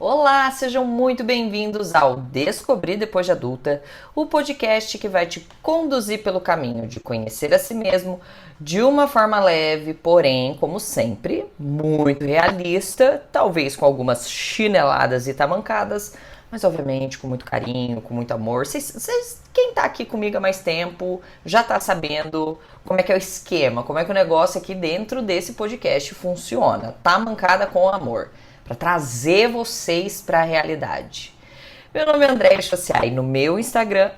Olá, sejam muito bem-vindos ao Descobrir Depois de Adulta, o podcast que vai te conduzir pelo caminho de conhecer a si mesmo de uma forma leve, porém, como sempre, muito realista, talvez com algumas chineladas e tamancadas, mas obviamente com muito carinho, com muito amor. Quem tá aqui comigo há mais tempo já tá sabendo como é que é o esquema, como é que o negócio aqui dentro desse podcast funciona. Tá mancada com amor para trazer vocês para a realidade. Meu nome é Andréia Chociai, no meu Instagram,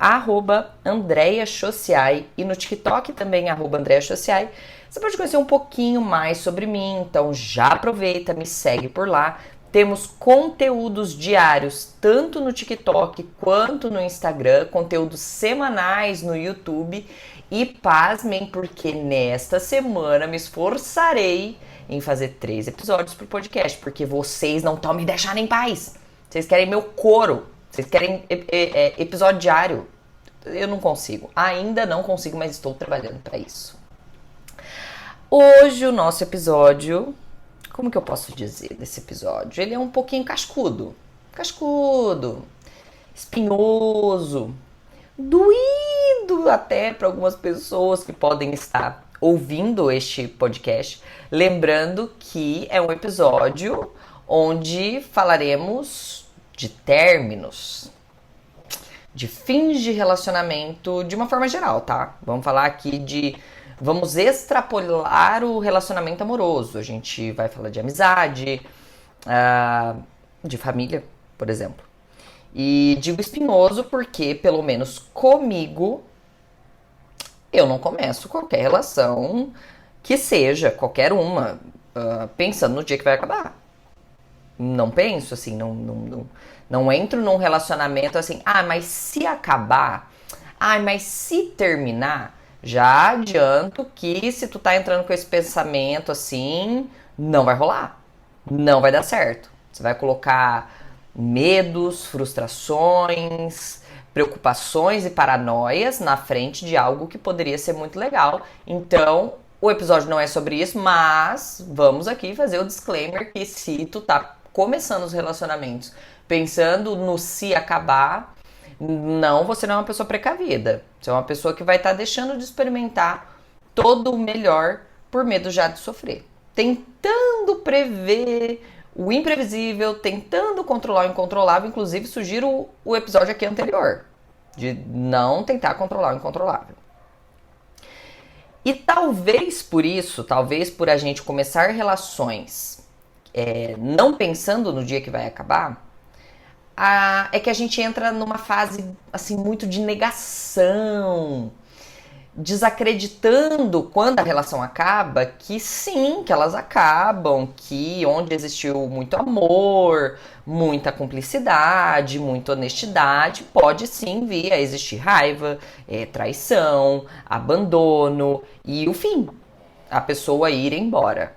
@Andréia Chociai, e no TikTok também, @Andréia Chociai. Você pode conhecer um pouquinho mais sobre mim, então já aproveita, me segue por lá. Temos conteúdos diários, tanto no TikTok quanto no Instagram, conteúdos semanais no YouTube. E pasmem, porque nesta semana me esforçarei em fazer 3 episódios pro podcast, porque vocês não estão me deixando em paz. Vocês querem meu couro, vocês querem episódio diário. Eu não consigo, ainda não consigo, mas estou trabalhando para isso. Hoje o nosso episódio, como que eu posso dizer desse episódio? Ele é um pouquinho cascudo, espinhoso, doído até para algumas pessoas que podem estar ouvindo este podcast. Lembrando que é um episódio onde falaremos de términos, de fins de relacionamento de uma forma geral, tá? Vamos falar aqui vamos extrapolar o relacionamento amoroso. A gente vai falar de amizade, de família, por exemplo. E digo espinhoso porque, pelo menos comigo, eu não começo qualquer relação que seja, qualquer uma, pensando no dia que vai acabar. Não penso assim, não entro num relacionamento assim, mas se acabar, mas se terminar, já adianto que se tu tá entrando com esse pensamento assim, não vai rolar, não vai dar certo. Você vai colocar medos, frustrações, preocupações e paranoias na frente de algo que poderia ser muito legal. Então, o episódio não é sobre isso, mas vamos aqui fazer o disclaimer que se tu tá começando os relacionamentos pensando no se acabar, você não é uma pessoa precavida. Você é uma pessoa que vai estar deixando de experimentar todo o melhor por medo já de sofrer. Tentando prever o imprevisível, tentando controlar o incontrolável. Inclusive, sugiro o episódio aqui anterior, de não tentar controlar o incontrolável. E talvez por isso, talvez por a gente começar relações não pensando no dia que vai acabar, é que a gente entra numa fase assim muito de negação, desacreditando quando a relação acaba, que sim, que elas acabam, que onde existiu muito amor, muita cumplicidade, muita honestidade, pode sim vir a existir raiva, traição, abandono e o fim, a pessoa ir embora.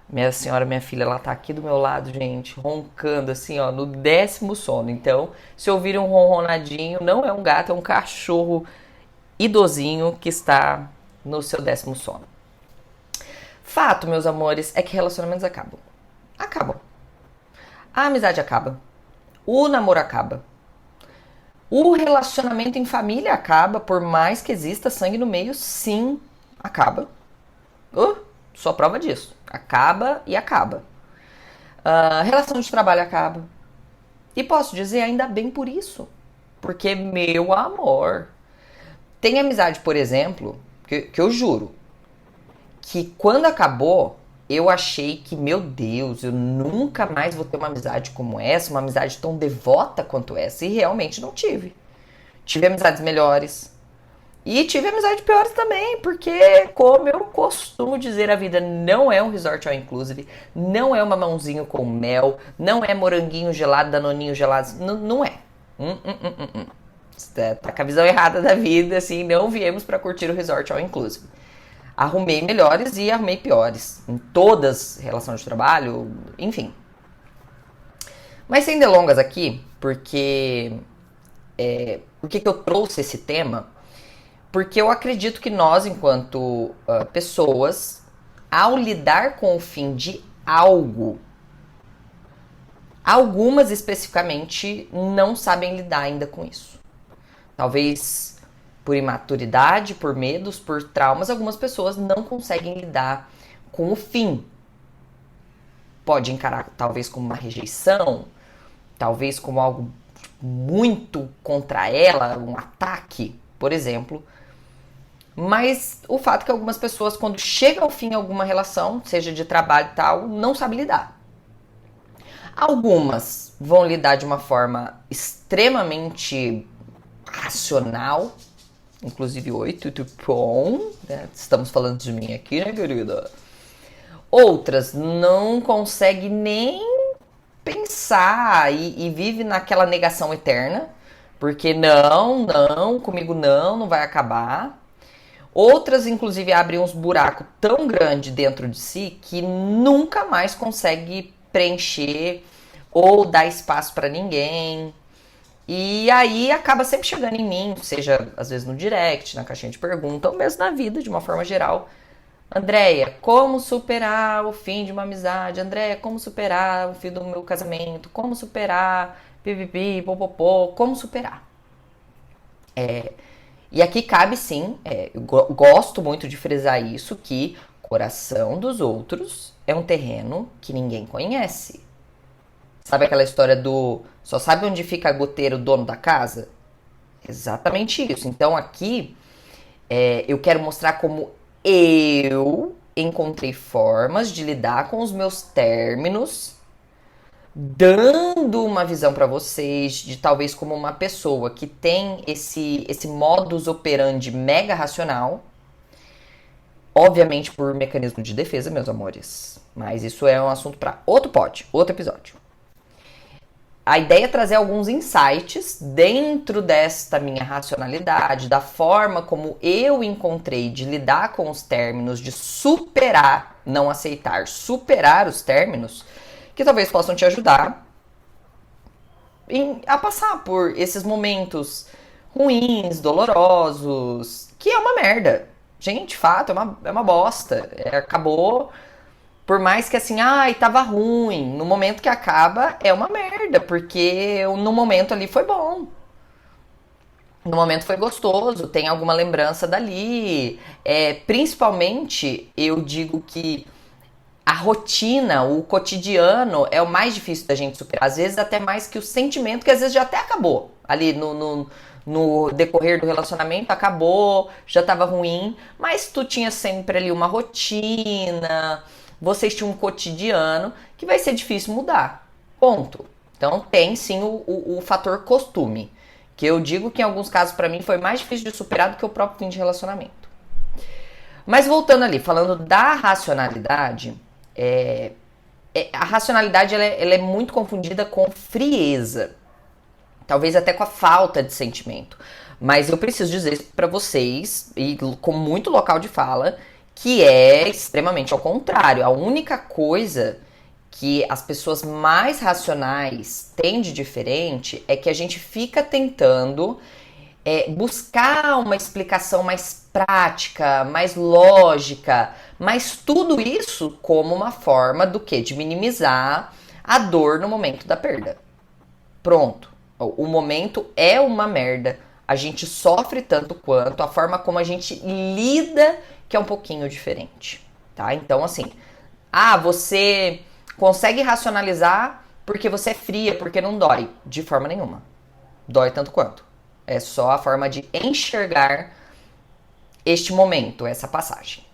Minha senhora, minha filha, ela tá aqui do meu lado, gente, roncando assim, ó, no 10º sono. Então, se ouvirem um ronronadinho, não é um gato, é um cachorro idosinho que está no seu 10º sono. Fato, meus amores, é que relacionamentos acabam. Acabam. A amizade acaba. O namoro acaba. O relacionamento em família acaba, por mais que exista sangue no meio, sim, acaba. Só prova disso. Acaba e acaba. Relação de trabalho acaba. E posso dizer ainda bem por isso. Porque, meu amor, tem amizade, por exemplo, que eu juro, que quando acabou, eu achei que, meu Deus, eu nunca mais vou ter uma amizade como essa, uma amizade tão devota quanto essa. E realmente não tive. Tive amizades melhores. E tive amizade piores também, porque, como eu costumo dizer, a vida não é um resort all inclusive, não é um mamãozinho com mel, não é moranguinho gelado, danoninho gelado, não é. Tá com a visão errada da vida, assim, não viemos pra curtir o resort all inclusive. Arrumei melhores e arrumei piores, em todas relações de trabalho, enfim. Mas sem delongas aqui, porque por que eu trouxe esse tema? Porque eu acredito que nós, enquanto pessoas, ao lidar com o fim de algo, Algumas especificamente não sabem lidar ainda com isso. Talvez por imaturidade, por medos, por traumas, algumas pessoas não conseguem lidar com o fim. Pode encarar talvez como uma rejeição, talvez como algo muito contra ela, um ataque, por exemplo. Mas o fato é que algumas pessoas, quando chega ao fim alguma relação, seja de trabalho e tal, não sabem lidar. Algumas vão lidar de uma forma extremamente racional, inclusive, oi, tudo bom? Estamos falando de mim aqui, né, querida? Outras não conseguem nem pensar e vive naquela negação eterna, porque não, comigo não vai acabar. Outras, inclusive, abrem uns buracos tão grandes dentro de si que nunca mais consegue preencher ou dar espaço para ninguém. E aí acaba sempre chegando em mim, seja às vezes no direct, na caixinha de pergunta, ou mesmo na vida, de uma forma geral. Andréia, como superar o fim de uma amizade? Andréia, como superar o fim do meu casamento? Como superar pipipi, popopô? Como superar? E aqui cabe sim, eu gosto muito de frisar isso, que coração dos outros é um terreno que ninguém conhece. Sabe aquela história do só sabe onde fica a goteira o dono da casa? Exatamente isso. Então aqui eu quero mostrar como eu encontrei formas de lidar com os meus términos, dando uma visão para vocês de talvez como uma pessoa que tem esse modus operandi mega racional, obviamente por mecanismo de defesa, meus amores. Mas isso é um assunto para outro episódio. A ideia é trazer alguns insights dentro desta minha racionalidade, da forma como eu encontrei de lidar com os términos, de superar, não aceitar, superar os términos, que talvez possam te ajudar a passar por esses momentos ruins, dolorosos, que é uma merda. Gente, fato, é uma bosta. Acabou. Por mais que assim, ai, tava ruim. No momento que acaba, é uma merda. Porque no momento ali foi bom. No momento foi gostoso. Tem alguma lembrança dali. Principalmente, eu digo que a rotina, o cotidiano é o mais difícil da gente superar. Às vezes até mais que o sentimento, que às vezes já até acabou. Ali no decorrer do relacionamento, acabou, já tava ruim. Mas tu tinha sempre ali uma rotina, vocês tinham um cotidiano que vai ser difícil mudar. Ponto. Então tem sim o fator costume. Que eu digo que em alguns casos pra mim foi mais difícil de superar do que o próprio fim de relacionamento. Mas voltando ali, falando da racionalidade, a racionalidade ela é muito confundida com frieza. Talvez até com a falta de sentimento. Mas eu preciso dizer para vocês, e com muito local de fala, que é extremamente ao contrário. A única coisa que as pessoas mais racionais têm de diferente é que a gente fica tentando buscar uma explicação mais prática, mais lógica, mas tudo isso como uma forma do quê? De minimizar a dor no momento da perda. Pronto. O momento é uma merda. A gente sofre tanto quanto, a forma como a gente lida que é um pouquinho diferente, tá? Então, assim, você consegue racionalizar porque você é fria, porque não dói. De forma nenhuma. Dói tanto quanto. É só a forma de enxergar este momento, essa passagem.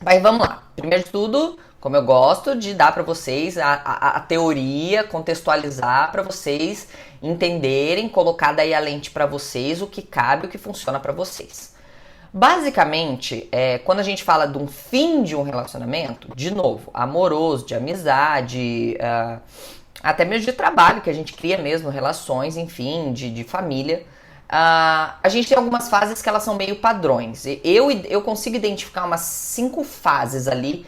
Mas vamos lá. Primeiro de tudo, como eu gosto de dar para vocês a teoria, contextualizar para vocês entenderem, colocar daí a lente para vocês, o que cabe, o que funciona para vocês. Basicamente, quando a gente fala de um fim de um relacionamento, de novo, amoroso, de amizade, até mesmo de trabalho, que a gente cria mesmo, relações, enfim, de família, a gente tem algumas fases que elas são meio padrões. Eu consigo identificar umas 5 fases ali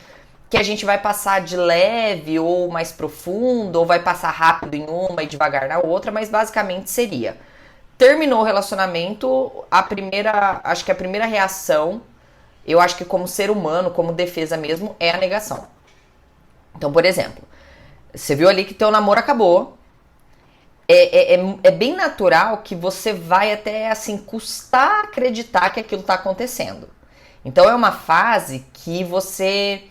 que a gente vai passar de leve ou mais profundo, ou vai passar rápido em uma e devagar na outra, mas basicamente seria: terminou o relacionamento, acho que a primeira reação, eu acho que como ser humano, como defesa mesmo, é a negação. Então, por exemplo, Você viu ali que teu namoro acabou. É bem natural que você vai até, assim, custar acreditar que aquilo tá acontecendo. Então é uma fase que você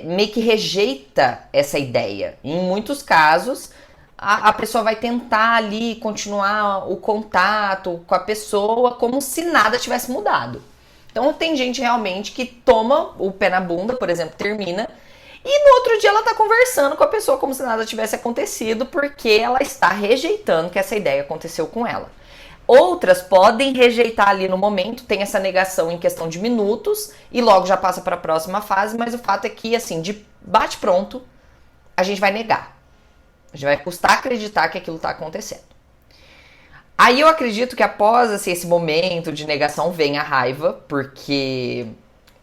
meio que rejeita essa ideia. Em muitos casos, a pessoa vai tentar ali continuar o contato com a pessoa como se nada tivesse mudado. Então tem gente realmente que toma o pé na bunda, por exemplo, termina, e no outro dia ela tá conversando com a pessoa como se nada tivesse acontecido, porque ela está rejeitando que essa ideia aconteceu com ela. Outras podem rejeitar ali no momento, tem essa negação em questão de minutos e logo já passa para a próxima fase, mas o fato é que, assim, de bate pronto, a gente vai negar. A gente vai custar acreditar que aquilo está acontecendo. Aí eu acredito que após assim, esse momento de negação vem a raiva, porque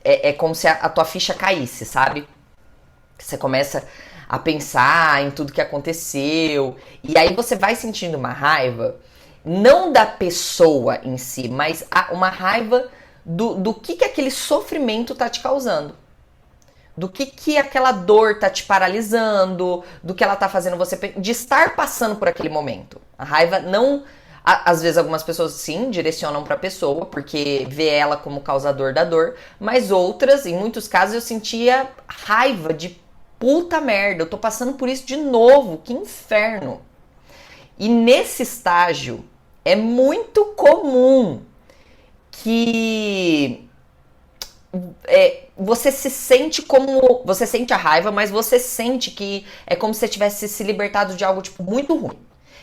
é como se a tua ficha caísse, sabe? Você começa a pensar em tudo que aconteceu, e aí você vai sentindo uma raiva, não da pessoa em si, mas uma raiva do que aquele sofrimento tá te causando. Do que aquela dor tá te paralisando, do que ela tá fazendo você, de estar passando por aquele momento. A raiva não... Às vezes algumas pessoas sim direcionam pra pessoa, porque vê ela como causador da dor, mas outras, em muitos casos, eu sentia raiva de puta merda, eu tô passando por isso de novo, que inferno. E nesse estágio é muito comum que você se sente como... Você sente a raiva, mas você sente que é como se você tivesse se libertado de algo tipo muito ruim.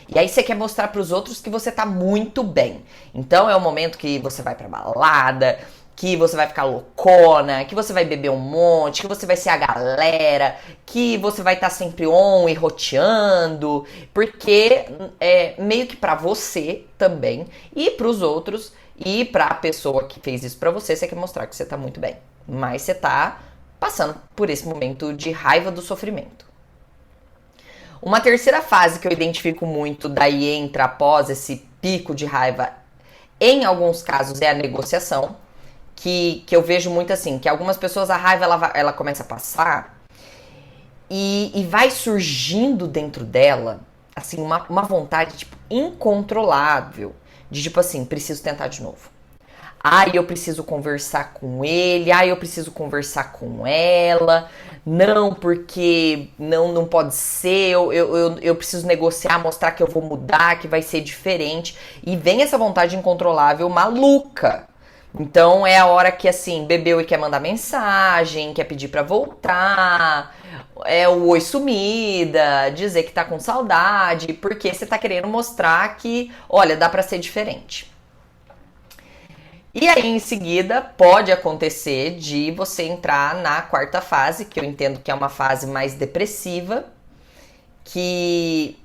E aí você quer mostrar pros outros que você tá muito bem. Então é o momento que você vai pra balada, que você vai ficar loucona, que você vai beber um monte, que você vai ser a galera, que você vai estar sempre on e roteando, porque é meio que pra você também, e pros outros, e pra pessoa que fez isso pra você, você quer mostrar que você tá muito bem. Mas você tá passando por esse momento de raiva do sofrimento. Uma terceira fase que eu identifico muito, daí entra após esse pico de raiva, em alguns casos é a negociação, que eu vejo muito assim, que algumas pessoas a raiva ela começa a passar e vai surgindo dentro dela, assim, uma vontade tipo, incontrolável, de tipo assim, preciso tentar de novo. Ai, eu preciso conversar com ele. Ai, eu preciso conversar com ela. Não, porque não pode ser. Eu preciso negociar, mostrar que eu vou mudar, que vai ser diferente. E vem essa vontade incontrolável maluca. Então é a hora que, assim, bebeu e quer mandar mensagem, quer pedir pra voltar, é o oi sumida, dizer que tá com saudade, porque você tá querendo mostrar que, olha, dá pra ser diferente. E aí, em seguida, pode acontecer de você entrar na quarta fase, que eu entendo que é uma fase mais depressiva, que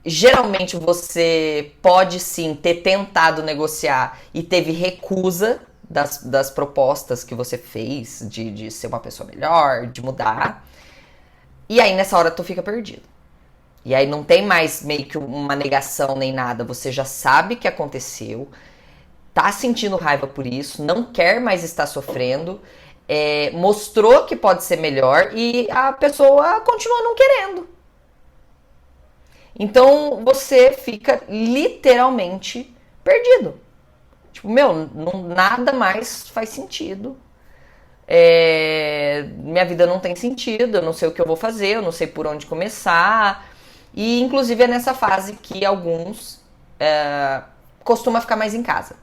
geralmente você pode sim ter tentado negociar e teve recusa das propostas que você fez de ser uma pessoa melhor, de mudar. E aí, nessa hora, tu fica perdido. E aí não tem mais meio que uma negação nem nada, você já sabe que aconteceu, tá sentindo raiva por isso, não quer mais estar sofrendo, mostrou que pode ser melhor e a pessoa continua não querendo. Então você fica literalmente perdido. Tipo, meu, nada mais faz sentido. Minha vida não tem sentido, eu não sei o que eu vou fazer, eu não sei por onde começar. E inclusive é nessa fase que alguns costumam ficar mais em casa.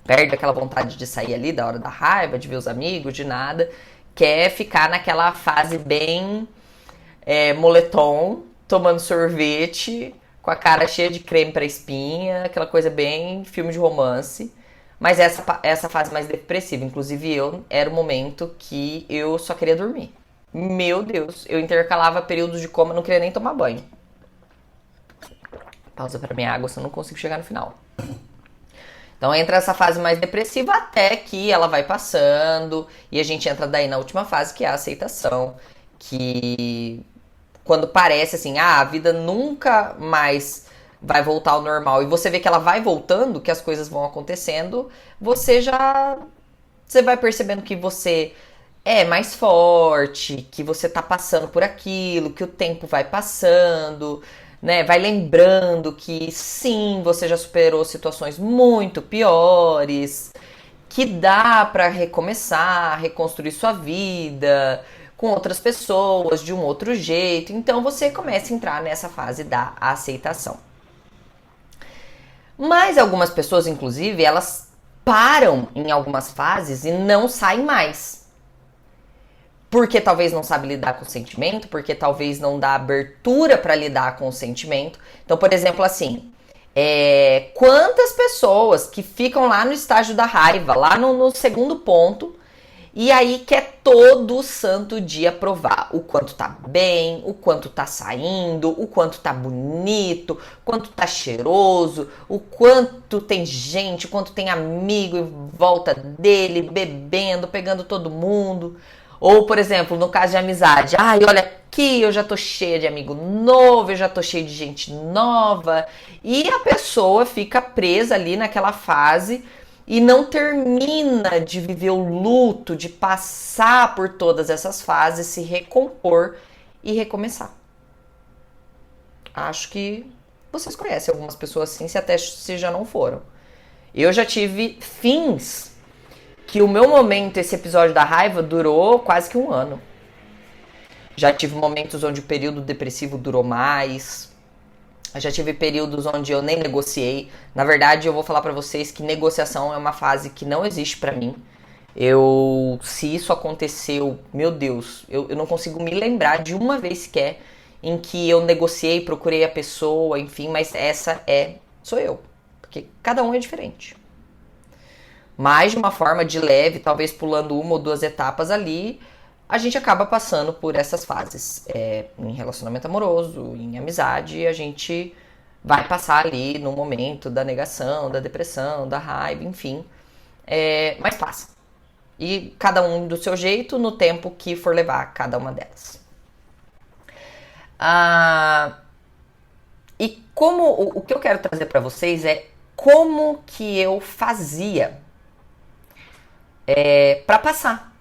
Perde aquela vontade de sair ali da hora da raiva, de ver os amigos, de nada. Quer ficar naquela fase bem moletom, tomando sorvete, com a cara cheia de creme pra espinha, aquela coisa bem filme de romance. Mas essa fase mais depressiva, inclusive era o momento que eu só queria dormir. Meu Deus, eu intercalava períodos de coma, não queria nem tomar banho. Pausa pra minha água, senão eu não consigo chegar no final. Então entra essa fase mais depressiva até que ela vai passando e a gente entra daí na última fase, que é a aceitação, que quando parece assim, a vida nunca mais vai voltar ao normal e você vê que ela vai voltando, que as coisas vão acontecendo, você vai percebendo que você é mais forte, que você tá passando por aquilo, que o tempo vai passando, né? Vai lembrando que sim, você já superou situações muito piores, que dá pra recomeçar, reconstruir sua vida com outras pessoas, de um outro jeito. Então você começa a entrar nessa fase da aceitação. Mas algumas pessoas, inclusive, elas param em algumas fases e não saem mais. Porque talvez não sabe lidar com o sentimento, porque talvez não dá abertura para lidar com o sentimento. Então, por exemplo, assim, quantas pessoas que ficam lá no estágio da raiva, lá no segundo ponto, e aí quer todo santo dia provar o quanto tá bem, o quanto tá saindo, o quanto tá bonito, o quanto tá cheiroso, o quanto tem gente, o quanto tem amigo em volta dele, bebendo, pegando todo mundo. Ou, por exemplo, no caso de amizade, ai, olha aqui, eu já tô cheia de amigo novo, eu já tô cheia de gente nova. E a pessoa fica presa ali naquela fase e não termina de viver o luto, de passar por todas essas fases, se recompor e recomeçar. Acho que vocês conhecem algumas pessoas assim, se até se já não foram. Eu já tive fins que o meu momento, esse episódio da raiva, durou quase que um ano. Já tive momentos onde o período depressivo durou mais. Já tive períodos onde eu nem negociei. Na verdade, eu vou falar pra vocês que negociação é uma fase que não existe pra mim. Se isso aconteceu, meu Deus, eu não consigo me lembrar de uma vez sequer em que eu negociei, procurei a pessoa, enfim, mas sou eu. Porque cada um é diferente. Mas de uma forma de leve, talvez pulando uma ou duas etapas ali, a gente acaba passando por essas fases. Em relacionamento amoroso, em amizade, a gente vai passar ali no momento da negação, da depressão, da raiva, enfim. Mas passa. E cada um do seu jeito, no tempo que for levar cada uma delas. E como o que eu quero trazer para vocês é como que eu fazia para passar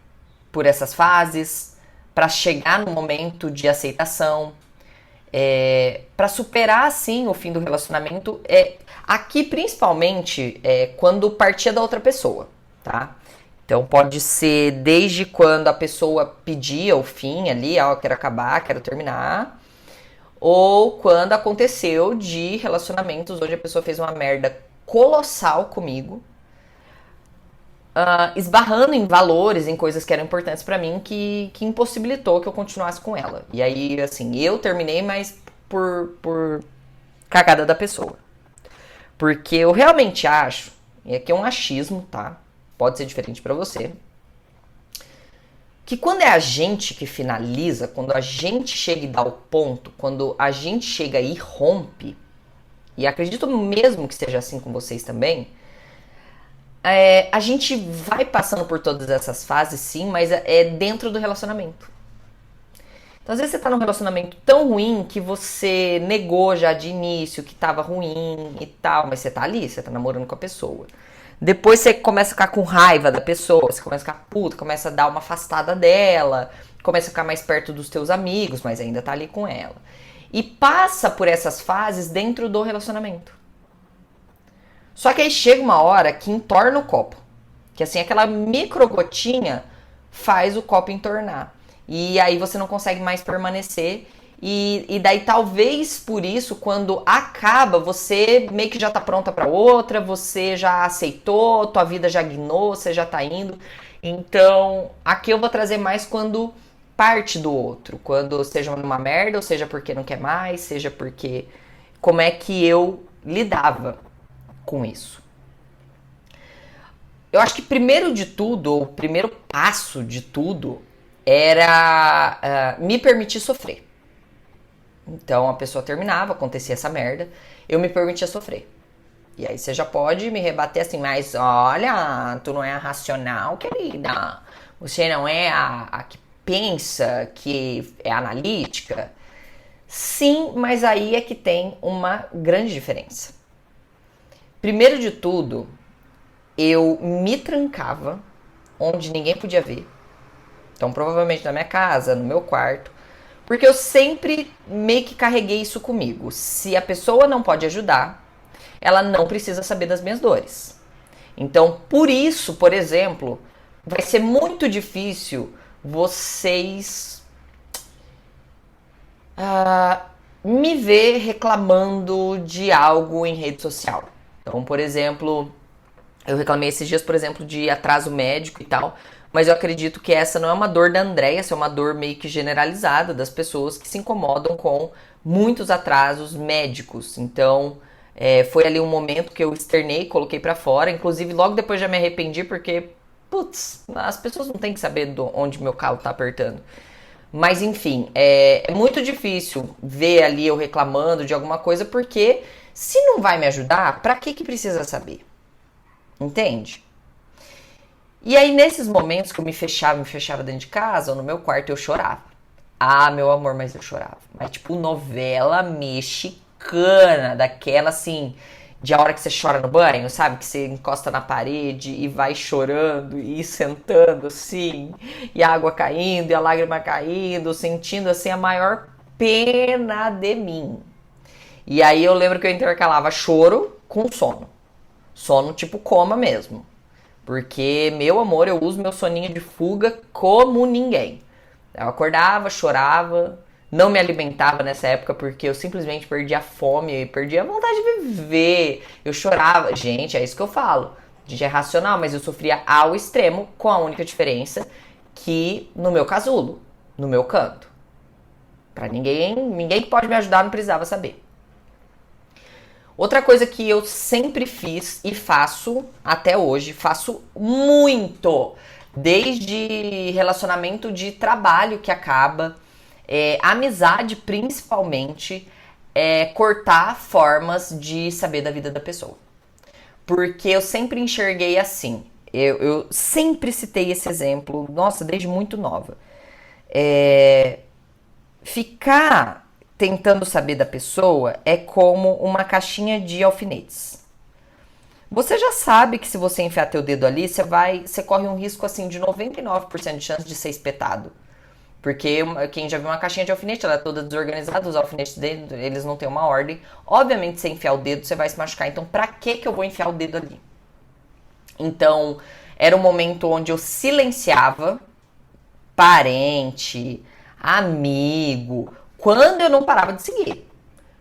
por essas fases, para chegar no momento de aceitação, para superar assim o fim do relacionamento. Aqui principalmente quando partia da outra pessoa, tá? Então pode ser desde quando a pessoa pedia o fim ali, ó, quero acabar, quero terminar, ou quando aconteceu de relacionamentos onde a pessoa fez uma merda colossal comigo, esbarrando em valores, em coisas que eram importantes pra mim, que impossibilitou que eu continuasse com ela. E aí, assim, eu terminei, mas por cagada da pessoa. Porque eu realmente acho, e aqui é um achismo, tá? Pode ser diferente pra você, que quando é a gente que finaliza, quando a gente chega e dá o ponto, quando a gente chega e rompe, e acredito mesmo que seja assim com vocês também, a gente vai passando por todas essas fases, sim, mas é dentro do relacionamento. Então, às vezes você tá num relacionamento tão ruim que você negou já de início que tava ruim e tal, mas você tá ali, você tá namorando com a pessoa. Depois você começa a ficar com raiva da pessoa, você começa a ficar puta, começa a dar uma afastada dela, começa a ficar mais perto dos teus amigos, mas ainda tá ali com ela. E passa por essas fases dentro do relacionamento. Só que aí chega uma hora que entorna o copo. Que assim, aquela micro gotinha faz o copo entornar. E aí você não consegue mais permanecer. E daí talvez por isso, quando acaba, você meio que já tá pronta pra outra, você já aceitou, tua vida já guinou, você já tá indo. Então, aqui eu vou trazer mais quando parte do outro. Quando seja numa merda, ou seja porque não quer mais, seja porque... Como é que eu lidava com isso? Eu acho que primeiro de tudo, ou o primeiro passo de tudo, era me permitir sofrer. Então a pessoa terminava, acontecia essa merda, eu me permitia sofrer. E aí você já pode me rebater assim, mas olha, tu não é a racional, querida. Você não é a que pensa, que é analítica. Sim, mas aí é que tem uma grande diferença. Primeiro de tudo, eu me trancava onde ninguém podia ver. Então, provavelmente na minha casa, no meu quarto. Porque eu sempre meio que carreguei isso comigo. Se a pessoa não pode ajudar, ela não precisa saber das minhas dores. Então, por isso, por exemplo, vai ser muito difícil vocês me ver reclamando de algo em rede social. Então, por exemplo, eu reclamei esses dias, por exemplo, de atraso médico e tal, mas eu acredito que essa não é uma dor da Andréia, essa é uma dor meio que generalizada das pessoas que se incomodam com muitos atrasos médicos. Então, foi ali um momento que eu externei, coloquei pra fora, inclusive logo depois já me arrependi porque, putz, as pessoas não têm que saber onde meu calo tá apertando. Mas enfim, é muito difícil ver ali eu reclamando de alguma coisa, porque se não vai me ajudar, pra que precisa saber? Entende? E aí, nesses momentos que eu me fechava dentro de casa, ou no meu quarto, eu chorava. Ah, meu amor, mas eu chorava. Mas tipo, novela mexicana, daquela assim, de a hora que você chora no banho, sabe? Que você encosta na parede e vai chorando e sentando assim, e a água caindo, e a lágrima caindo, sentindo assim a maior pena de mim. E aí eu lembro que eu intercalava choro com sono. Sono tipo coma mesmo. Porque, meu amor, eu uso meu soninho de fuga como ninguém. Eu acordava, chorava, não me alimentava nessa época porque eu simplesmente perdia a fome, perdia a vontade de viver. Eu chorava. Gente, é isso que eu falo. A gente é racional, mas eu sofria ao extremo, com a única diferença que no meu casulo, no meu canto. Pra ninguém que pode me ajudar não precisava saber. Outra coisa que eu sempre fiz e faço até hoje, faço muito, desde relacionamento de trabalho que acaba, amizade principalmente, cortar formas de saber da vida da pessoa. Porque eu sempre enxerguei assim, eu sempre citei esse exemplo, nossa, desde muito nova. Ficar tentando saber da pessoa é como uma caixinha de alfinetes. Você já sabe que se você enfiar teu dedo ali, você corre um risco assim de 99% de chance de ser espetado. Porque quem já viu uma caixinha de alfinete, ela é toda desorganizada, os alfinetes dele, eles não têm uma ordem. Obviamente, se você enfiar o dedo, você vai se machucar. Então, pra que eu vou enfiar o dedo ali? Então, era um momento onde eu silenciava parente, amigo, quando eu não parava de seguir.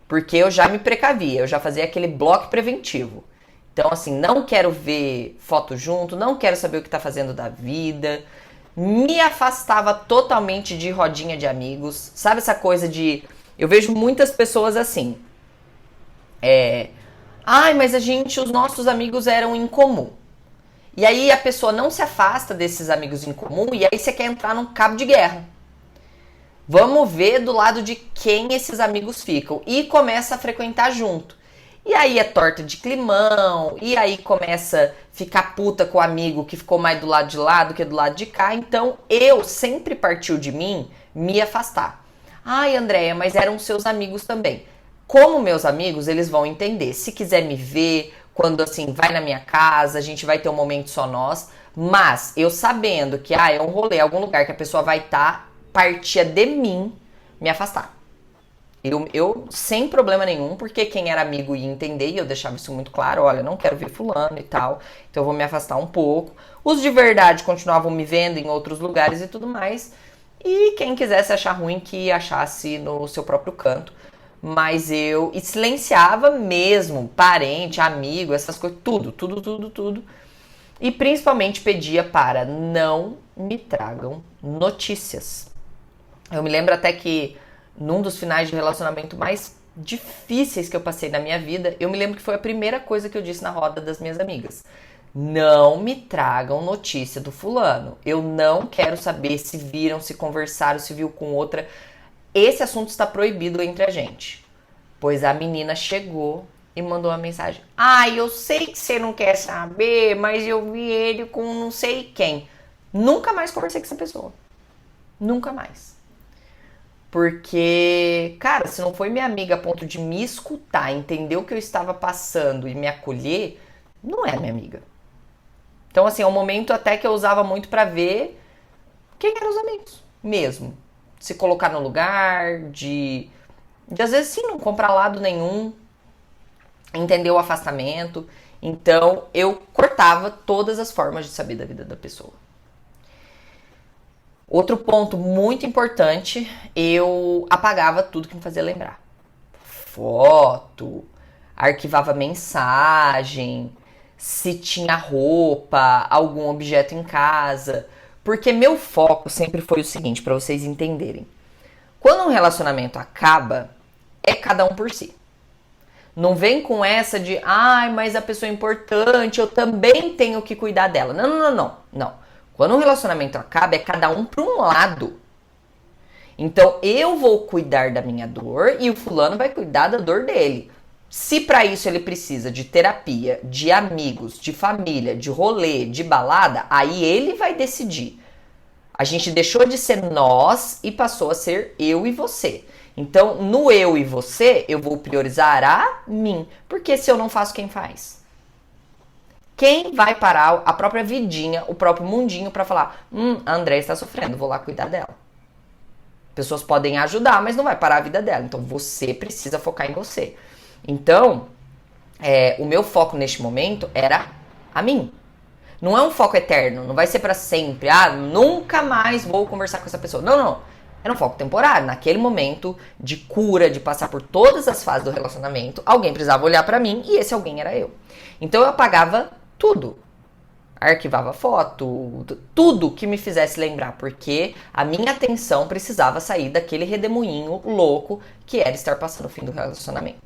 Porque eu já me precavia, eu já fazia aquele bloco preventivo. Então, assim, não quero ver foto junto, não quero saber o que tá fazendo da vida. Me afastava totalmente de rodinha de amigos. Sabe essa coisa de... Eu vejo muitas pessoas assim. Ai, mas os nossos amigos eram em comum. E aí a pessoa não se afasta desses amigos em comum e aí você quer entrar num cabo de guerra. Vamos ver do lado de quem esses amigos ficam. E começa a frequentar junto. E aí é torta de climão, e aí começa a ficar puta com o amigo que ficou mais do lado de lá do que do lado de cá. Então eu sempre partiu de mim me afastar. Ai, Andréia, mas eram seus amigos também. Como meus amigos, eles vão entender. Se quiser me ver, quando assim, vai na minha casa, a gente vai ter um momento só nós. Mas eu sabendo que é um rolê, algum lugar que a pessoa vai estar, partia de mim me afastar. Eu sem problema nenhum, porque quem era amigo ia entender e eu deixava isso muito claro, olha, não quero ver fulano e tal, então eu vou me afastar um pouco. Os de verdade continuavam me vendo em outros lugares e tudo mais, e quem quisesse achar ruim que achasse no seu próprio canto. Mas eu silenciava mesmo, parente, amigo, essas coisas, tudo. E principalmente pedia para não me tragam notícias. Eu me lembro até que num dos finais de relacionamento mais difíceis que eu passei na minha vida, eu me lembro que foi a primeira coisa que eu disse na roda das minhas amigas. Não me tragam notícia do fulano. Eu não quero saber se viram, se conversaram, se viu com outra. Esse assunto está proibido entre a gente. Pois a menina chegou e mandou uma mensagem. Eu sei que você não quer saber, mas eu vi ele com não sei quem. Nunca mais conversei com essa pessoa. Nunca mais. Porque, cara, se não foi minha amiga a ponto de me escutar, entender o que eu estava passando e me acolher, não é minha amiga. Então, assim, é um momento até que eu usava muito pra ver quem eram os amigos mesmo. Se colocar no lugar, de às vezes sim, não comprar lado nenhum, entender o afastamento. Então eu cortava todas as formas de saber da vida da pessoa. Outro ponto muito importante, eu apagava tudo que me fazia lembrar. Foto, arquivava mensagem, se tinha roupa, algum objeto em casa. Porque meu foco sempre foi o seguinte, para vocês entenderem. Quando um relacionamento acaba, é cada um por si. Não vem com essa de, mas a pessoa é importante, eu também tenho que cuidar dela. Não. Quando um relacionamento acaba, é cada um para um lado. Então, eu vou cuidar da minha dor e o fulano vai cuidar da dor dele. Se para isso ele precisa de terapia, de amigos, de família, de rolê, de balada, aí ele vai decidir. A gente deixou de ser nós e passou a ser eu e você. Então, no eu e você, eu vou priorizar a mim. Porque se eu não faço, quem faz? Quem vai parar a própria vidinha, o próprio mundinho pra falar, a Andréia está sofrendo, vou lá cuidar dela. Pessoas podem ajudar, mas não vai parar a vida dela. Então, você precisa focar em você. Então, o meu foco neste momento era a mim. Não é um foco eterno, não vai ser pra sempre. Nunca mais vou conversar com essa pessoa. Não. Era um foco temporário. Naquele momento de cura, de passar por todas as fases do relacionamento, alguém precisava olhar pra mim e esse alguém era eu. Então eu apagava tudo. Arquivava foto, tudo que me fizesse lembrar, porque a minha atenção precisava sair daquele redemoinho louco que era estar passando o fim do relacionamento.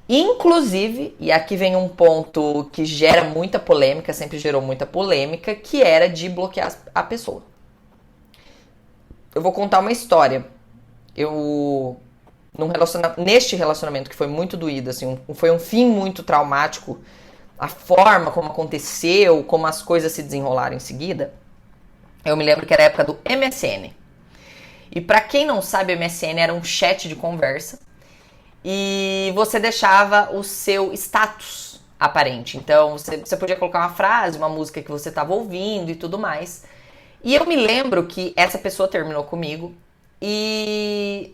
Inclusive, e aqui vem um ponto que gera muita polêmica, sempre gerou muita polêmica, que era de bloquear a pessoa. Eu vou contar uma história. Neste relacionamento que foi muito doído, assim, foi um fim muito traumático, a forma como aconteceu, como as coisas se desenrolaram em seguida, eu me lembro que era a época do MSN. E pra quem não sabe, o MSN era um chat de conversa e você deixava o seu status aparente. Então, você podia colocar uma frase, uma música que você estava ouvindo e tudo mais. E eu me lembro que essa pessoa terminou comigo e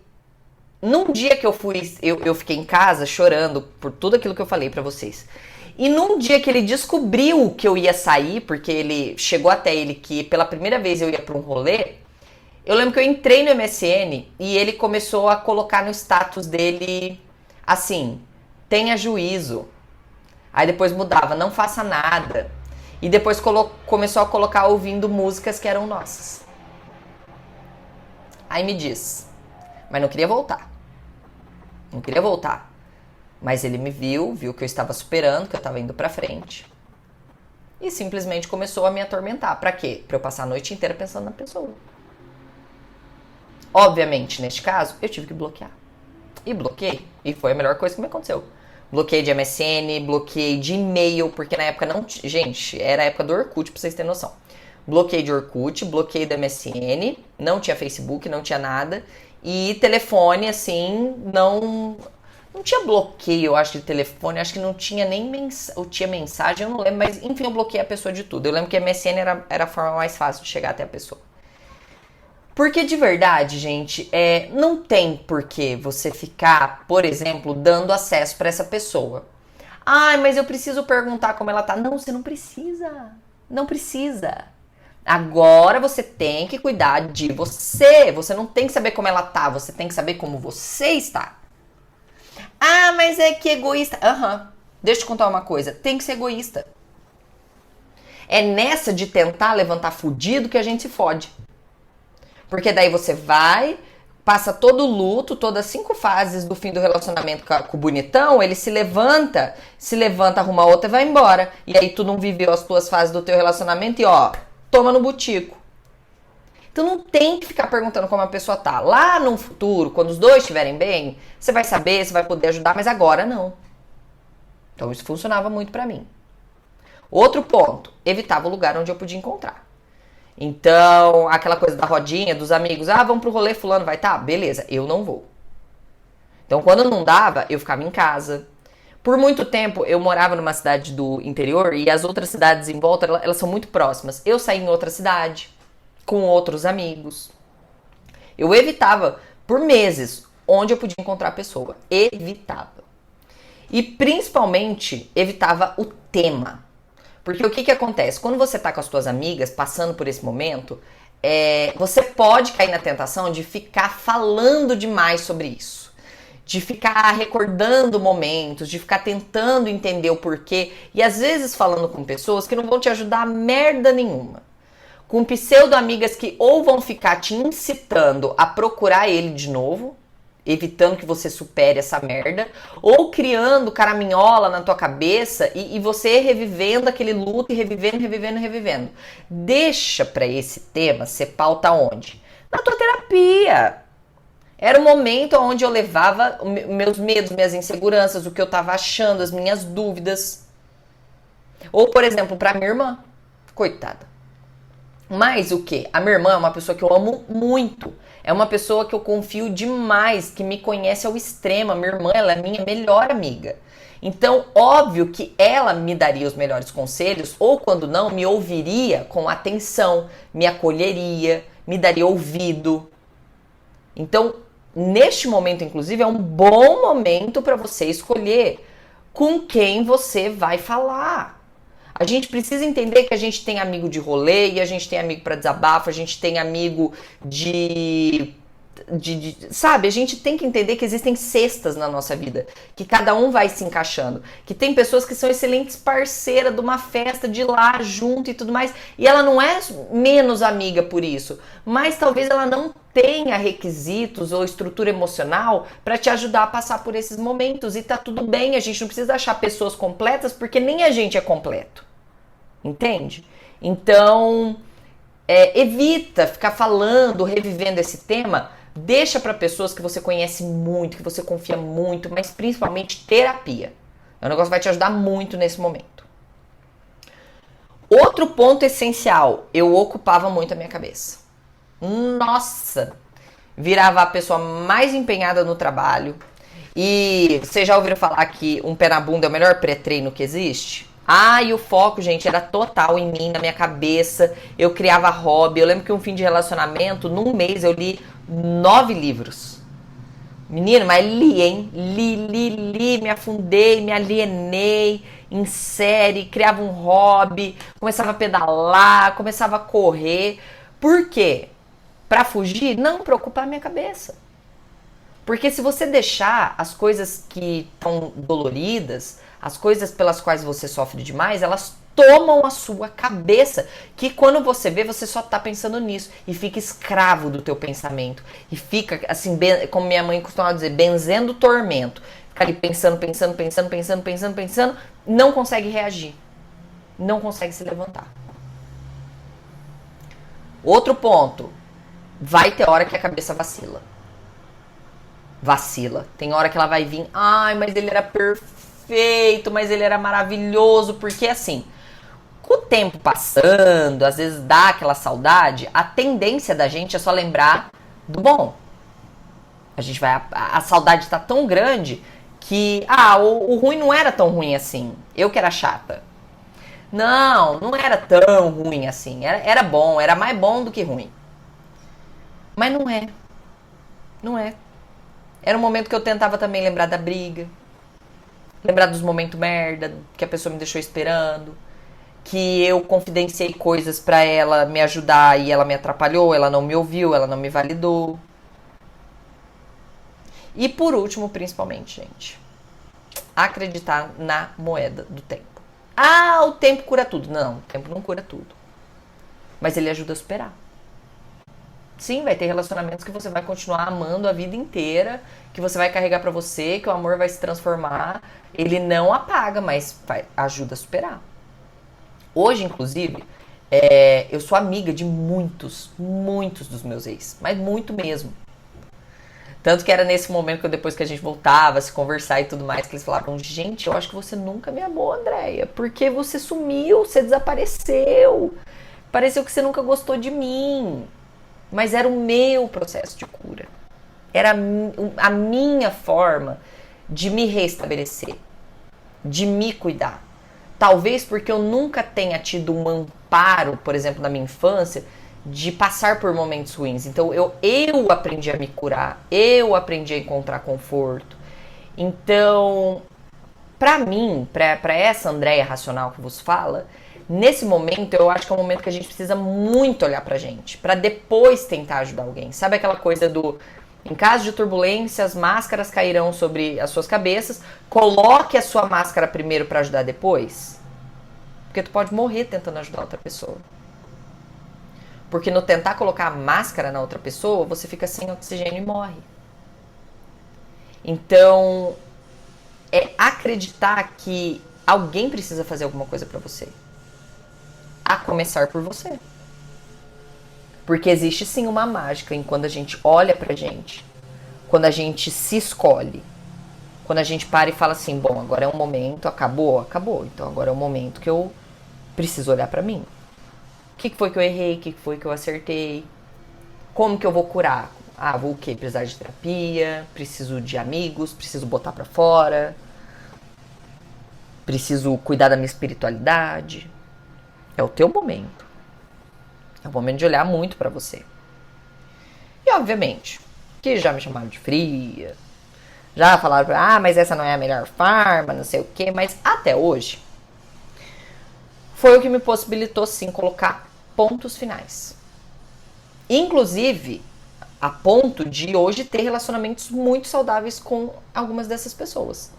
num dia que eu fiquei em casa chorando por tudo aquilo que eu falei pra vocês. E num dia que ele descobriu que eu ia sair, porque ele chegou até ele que pela primeira vez eu ia pra um rolê, eu lembro que eu entrei no MSN e ele começou a colocar no status dele assim, tenha juízo. Aí depois mudava, não faça nada. E depois começou a colocar ouvindo músicas que eram nossas. Aí me diz, mas não queria voltar. Não queria voltar. Mas ele me viu que eu estava superando, que eu estava indo pra frente. E simplesmente começou a me atormentar. Pra quê? Pra eu passar a noite inteira pensando na pessoa. Obviamente, neste caso, eu tive que bloquear. E bloqueei. E foi a melhor coisa que me aconteceu. Bloqueei de MSN, bloqueei de e-mail, porque na época não... Gente, era a época do Orkut, pra vocês terem noção. Bloqueei de Orkut, bloqueei do MSN, não tinha Facebook, não tinha nada. E telefone, assim, não tinha bloqueio, eu acho, de telefone. Acho que não tinha nem tinha mensagem, eu não lembro. Mas, enfim, eu bloqueei a pessoa de tudo. Eu lembro que a MSN era a forma mais fácil de chegar até a pessoa. Porque, de verdade, gente, não tem por que você ficar, por exemplo, dando acesso para essa pessoa. Mas eu preciso perguntar como ela tá. Não, você não precisa. Não precisa. Agora você tem que cuidar de você. Você não tem que saber como ela tá. Você tem que saber como você está. Mas é que egoísta. Deixa eu te contar uma coisa. Tem que ser egoísta. É nessa de tentar levantar fudido que a gente se fode. Porque daí você vai, passa todo o luto, todas as 5 fases do fim do relacionamento com o bonitão, ele se levanta, arruma outra e vai embora. E aí tu não viveu as tuas fases do teu relacionamento e toma no butico. Então não tem que ficar perguntando como a pessoa tá. Lá no futuro, quando os dois estiverem bem, você vai saber, você vai poder ajudar, mas agora não. Então isso funcionava muito pra mim. Outro ponto, evitava o lugar onde eu podia encontrar. Então, aquela coisa da rodinha, dos amigos, vamos pro rolê, fulano vai estar? Beleza, eu não vou. Então, quando não dava, eu ficava em casa. Por muito tempo, eu morava numa cidade do interior e as outras cidades em volta, elas são muito próximas. Eu saí em outra cidade. com outros amigos. Eu evitava por meses onde eu podia encontrar a pessoa. Evitava. E principalmente evitava o tema. Porque o que acontece? Quando você tá com as suas amigas passando por esse momento, você pode cair na tentação de ficar falando demais sobre isso. De ficar recordando momentos, de ficar tentando entender o porquê. E às vezes falando com pessoas que não vão te ajudar a merda nenhuma. Com pseudo-amigas que ou vão ficar te incitando a procurar ele de novo, evitando que você supere essa merda, ou criando caraminhola na tua cabeça e você revivendo aquele luto e revivendo. Deixa pra esse tema ser pauta onde? Na tua terapia. Era o momento onde eu levava meus medos, minhas inseguranças, o que eu tava achando, as minhas dúvidas. Ou, por exemplo, pra minha irmã. Coitada. Mas o que? A minha irmã é uma pessoa que eu amo muito. É uma pessoa que eu confio demais, que me conhece ao extremo. A minha irmã, ela é minha melhor amiga. Então, óbvio que ela me daria os melhores conselhos, ou quando não, me ouviria com atenção, me acolheria, me daria ouvido. Então, neste momento, inclusive, é um bom momento para você escolher com quem você vai falar. A gente precisa entender que a gente tem amigo de rolê, e a gente tem amigo para desabafo, a gente tem amigo sabe, a gente tem que entender que existem cestas na nossa vida, que cada um vai se encaixando, que tem pessoas que são excelentes parceiras de uma festa, de ir lá junto e tudo mais, e ela não é menos amiga por isso, mas talvez ela não tenha requisitos ou estrutura emocional para te ajudar a passar por esses momentos, e tá tudo bem, a gente não precisa achar pessoas completas, porque nem a gente é completo, entende? Então, evita ficar falando, revivendo esse tema. Deixa para pessoas que você conhece muito, que você confia muito, mas principalmente terapia. O negócio vai te ajudar muito nesse momento. Outro ponto essencial, eu ocupava muito a minha cabeça. Nossa! Virava a pessoa mais empenhada no trabalho. E vocês já ouviram falar que um pé na bunda é o melhor pré-treino que existe? E o foco, gente, era total em mim, na minha cabeça. Eu criava hobby. Eu lembro que um fim de relacionamento, num mês, eu li 9 livros. Menino, mas li, hein? Li, me afundei, me alienei em série, criava um hobby, começava a pedalar, começava a correr. Por quê? Pra fugir? Não, pra ocupar minha cabeça. Porque se você deixar as coisas que estão doloridas, as coisas pelas quais você sofre demais, elas tomam a sua cabeça, que quando você vê, você só tá pensando nisso e fica escravo do teu pensamento e fica assim, como minha mãe costumava dizer, benzendo o tormento, fica ali pensando, não consegue reagir, não consegue se levantar. Outro ponto, vai ter hora que a cabeça vacila, tem hora que ela vai vir, mas ele era perfeito, mas ele era maravilhoso, porque assim, com o tempo passando, às vezes dá aquela saudade, a tendência da gente é só lembrar do bom. A saudade tá tão grande que, o ruim não era tão ruim assim, eu que era chata. Não era tão ruim assim, era bom, era mais bom do que ruim. Mas não é. Era um momento que eu tentava também lembrar da briga, lembrar dos momentos merda, que a pessoa me deixou esperando, que eu confidenciei coisas pra ela me ajudar e ela me atrapalhou, ela não me ouviu, ela não me validou. E por último, principalmente, gente, acreditar na moeda do tempo. O tempo cura tudo. Não, o tempo não cura tudo. Mas ele ajuda a superar. Sim, vai ter relacionamentos que você vai continuar amando a vida inteira, que você vai carregar pra você, que o amor vai se transformar. Ele não apaga, mas ajuda a superar. Hoje, inclusive, eu sou amiga de muitos dos meus ex. Mas muito mesmo. Tanto que era nesse momento que depois que a gente voltava a se conversar e tudo mais, que eles falavam, gente, eu acho que você nunca me amou, Andréia, porque você sumiu, você desapareceu. Pareceu que você nunca gostou de mim. Mas era o meu processo de cura. Era a minha forma de me restabelecer, de me cuidar. Talvez porque eu nunca tenha tido um amparo, por exemplo, na minha infância, de passar por momentos ruins. Então eu aprendi a me curar, eu aprendi a encontrar conforto. Então, pra mim, pra essa Andréia racional que vos fala, nesse momento eu acho que é um momento que a gente precisa muito olhar pra gente, pra depois tentar ajudar alguém. Sabe aquela coisa do, em caso de turbulência, as máscaras cairão sobre as suas cabeças, coloque a sua máscara primeiro pra ajudar depois? Porque tu pode morrer tentando ajudar outra pessoa. Porque no tentar colocar a máscara na outra pessoa, você fica sem oxigênio e morre. Então, é acreditar que alguém precisa fazer alguma coisa pra você. A começar por você. Porque existe sim uma mágica em quando a gente olha pra gente, quando a gente se escolhe, quando a gente para e fala assim, bom, agora é um momento, acabou, então agora é um momento que eu preciso olhar pra mim. O que foi que eu errei, o que foi que eu acertei, como que eu vou curar? Ah, vou o quê? Precisar de terapia, preciso de amigos, preciso botar pra fora, preciso cuidar da minha espiritualidade. É o teu momento. É o momento de olhar muito pra você. E obviamente, que já me chamaram de fria, já falaram, mas essa não é a melhor forma, não sei o quê, mas até hoje foi o que me possibilitou sim colocar pontos finais. Inclusive, a ponto de hoje ter relacionamentos muito saudáveis com algumas dessas pessoas.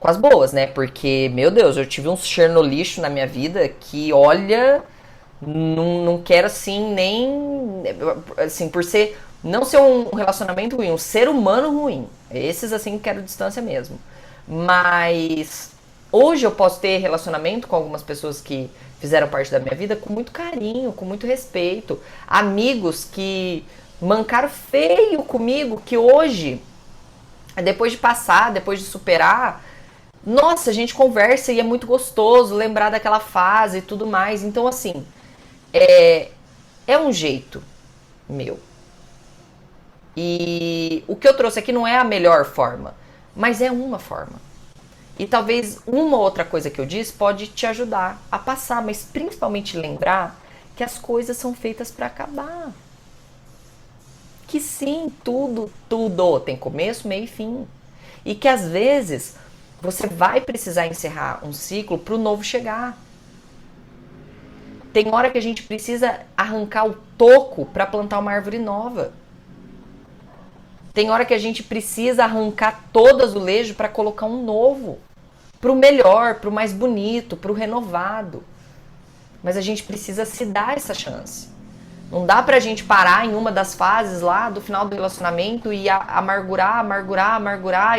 Com as boas, né? Porque, meu Deus, eu tive um Chernobyl na minha vida que, olha, não quero assim nem... Assim, por ser... Não ser um relacionamento ruim, um ser humano ruim. Esses, assim, quero distância mesmo. Mas hoje eu posso ter relacionamento com algumas pessoas que fizeram parte da minha vida com muito carinho, com muito respeito. Amigos que mancaram feio comigo, que hoje, depois de passar, depois de superar, nossa, a gente conversa e é muito gostoso lembrar daquela fase e tudo mais. Então, assim, é um jeito meu. E o que eu trouxe aqui não é a melhor forma, mas é uma forma. E talvez uma outra coisa que eu disse pode te ajudar a passar, mas principalmente lembrar que as coisas são feitas para acabar. Que sim, tudo tem começo, meio e fim. E que às vezes você vai precisar encerrar um ciclo para o novo chegar. Tem hora que a gente precisa arrancar o toco para plantar uma árvore nova. Tem hora que a gente precisa arrancar todo azulejo para colocar um novo. Para o melhor, para o mais bonito, para o renovado. Mas a gente precisa se dar essa chance. Não dá pra gente parar em uma das fases lá do final do relacionamento e amargurar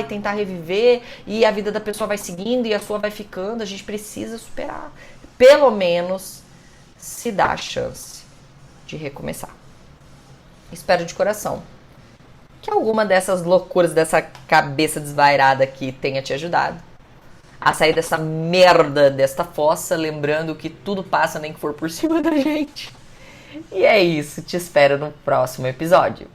e tentar reviver, e a vida da pessoa vai seguindo e a sua vai ficando. A gente precisa superar. Pelo menos se dá a chance de recomeçar. Espero de coração que alguma dessas loucuras dessa cabeça desvairada aqui tenha te ajudado a sair dessa merda, desta fossa, lembrando que tudo passa nem que for por cima da gente. E é isso, te espero no próximo episódio.